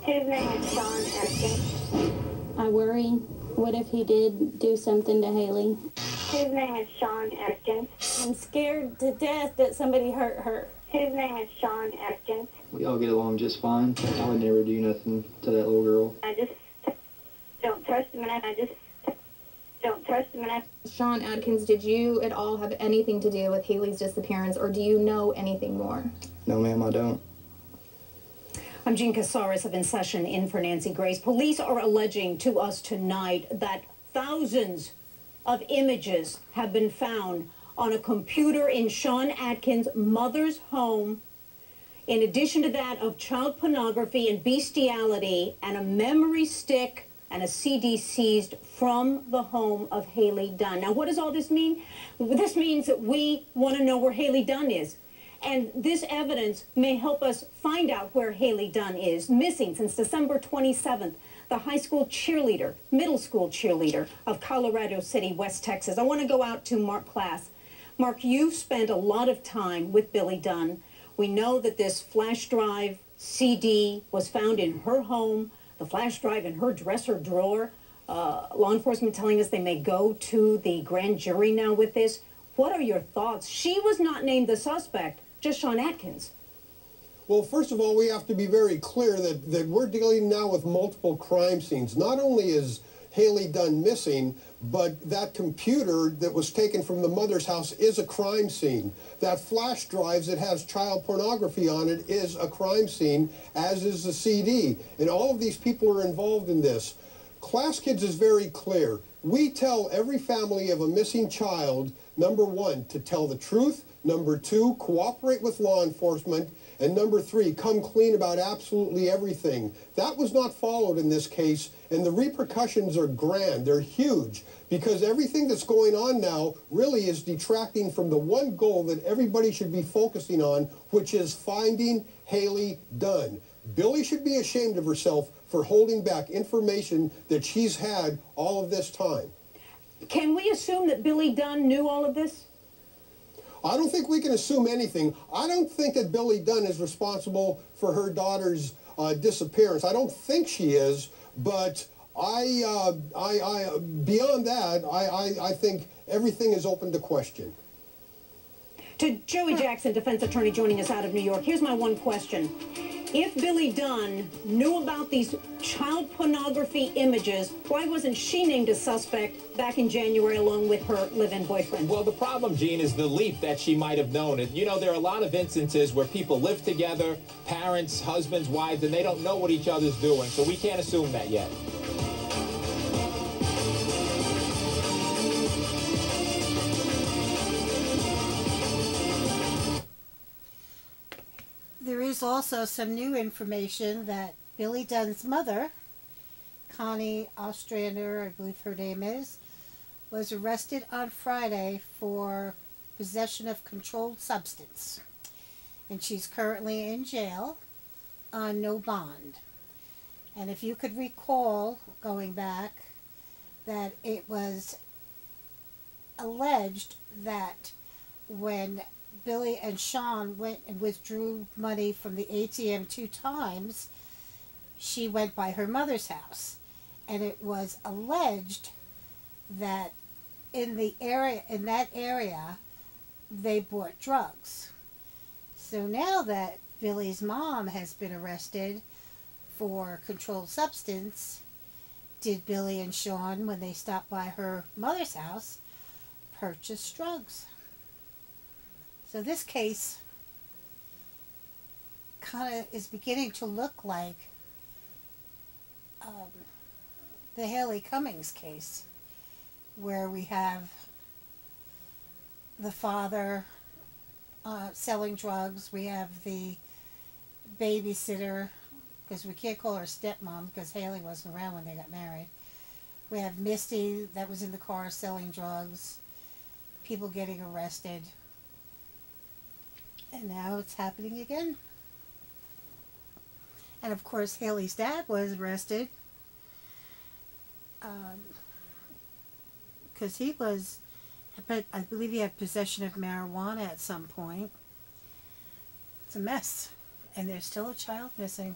His name is Sean Atkins. I worry. What if he did do something to Hailey? His name is Sean Atkins. I'm scared to death that somebody hurt her. His name is Sean Atkins. We all get along just fine. I would never do nothing to that little girl. I just don't trust him, and I just don't trust him. And Sean Atkins, did you at all have anything to do with Hailey's disappearance, or do you know anything more? No, ma'am, I don't. I'm Jean Casares of In Session in for Nancy Grace. Police are alleging to us tonight that thousands of images have been found on a computer in Sean Atkins' mother's home, in addition to that of child pornography and bestiality, and a memory stick and a CD seized from the home of Hailey Dunn. Now, what does all this mean? This means that we want to know where Hailey Dunn is. And this evidence may help us find out where Hailey Dunn is, missing since December 27th, the high school cheerleader, middle school cheerleader of Colorado City, West Texas. I want to go out to Mark Class. Mark, you spent a lot of time with Billy Dunn. We know that this flash drive CD was found in her home, the flash drive in her dresser drawer. Law enforcement telling us they may go to the grand jury now with this. What are your thoughts? She was not named the suspect, just Sean Atkins. Well, first of all, we have to be very clear that we're dealing now with multiple crime scenes. Not only is Hailey Dunn missing, but that computer that was taken from the mother's house is a crime scene. That flash drive that has child pornography on it is a crime scene, as is the CD. And all of these people are involved in this. Class Kids is very clear. We tell every family of a missing child, number one, to tell the truth, number two, cooperate with law enforcement, and number three, come clean about absolutely everything. That was not followed in this case, and the repercussions are grand. They're huge, because everything that's going on now really is detracting from the one goal that everybody should be focusing on, which is finding Hailey Dunn. Billy should be ashamed of herself for holding back information that she's had all of this time. Can we assume that Billy Dunn knew all of this? I don't think we can assume anything. I don't think that Billy Dunn is responsible for her daughter's disappearance. I don't think she is, but beyond that, I think everything is open to question. To Joey Jackson, defense attorney joining us out of New York, here's my one question. If Billy Dunn knew about these child pornography images, why wasn't she named a suspect back in January along with her live-in boyfriend? Well, the problem, Gene, is the leap that she might have known. You know, there are a lot of instances where people live together, parents, husbands, wives, and they don't know what each other's doing, so we can't assume that yet. There is also some new information that Billy Dunn's mother, Connie Ostrander, I believe her name is, was arrested on Friday for possession of controlled substance. And she's currently in jail on no bond. And if you could recall, going back, that it was alleged that when Billy and Sean went and withdrew money from the ATM 2 times, she went by her mother's house. And it was alleged that in that area, they bought drugs. So now that Billy's mom has been arrested for controlled substance, did Billy and Sean, when they stopped by her mother's house, purchase drugs? So this case kind of is beginning to look like the Haley Cummings case, where we have the father selling drugs, we have the babysitter, because we can't call her stepmom because Haley wasn't around when they got married. We have Misty that was in the car selling drugs, people getting arrested. And now it's happening again. And of course, Haley's dad was arrested because he was, I believe he had possession of marijuana at some point. It's a mess. And there's still a child missing.